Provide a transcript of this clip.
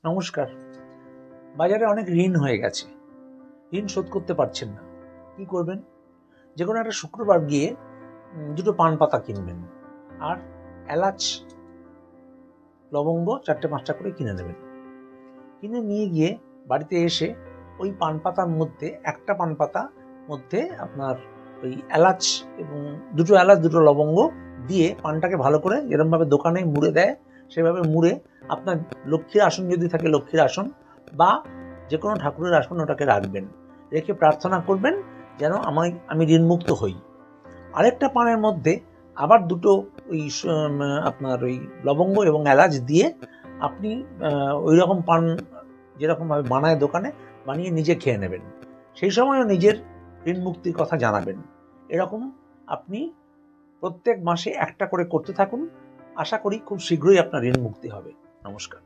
নমস্কার। বাজারে অনেক ঋণ হয়ে গেছে, ঋণ শোধ করতে পারছেন না। কি করবেন? যে কোনো একটা শুক্রবার গিয়ে দুটো পান পাতা কিনবেন, আর এলাচ, লবঙ্গ 4-5টা করে কিনে নেবেন। কিনে নিয়ে গিয়ে বাড়িতে এসে ওই পান পাতার মধ্যে একটা পান পাতা মধ্যে আপনার ওই এলাচ এবং দুটো এলাচ, দুটো লবঙ্গ দিয়ে পানটাকে ভালো করে যেরকমভাবে দোকানে মুড়ে দেয় সেভাবে মুড়ে আপনার লক্ষ্মীর আসন যদি থাকে লক্ষ্মীর আসন বা যে কোনো ঠাকুরের আসন ওটাকে রাখবেন। রেখে প্রার্থনা করবেন যেন আমি ঋণমুক্ত হই। আরেকটা পানের মধ্যে আবার দুটো ওই আপনার ওই লবঙ্গ এবং এলাচ দিয়ে আপনি ওই রকম পান যেরকমভাবে বানায় দোকানে বানিয়ে নিজে খেয়ে নেবেন। সেই সময়ও নিজের ঋণ মুক্তির কথা জানাবেন। এরকম আপনি প্রত্যেক মাসে একটা করে করতে থাকুন। আশা করি খুব শীঘ্রই আপনার ঋণ মুক্তি হবে। নমস্কার।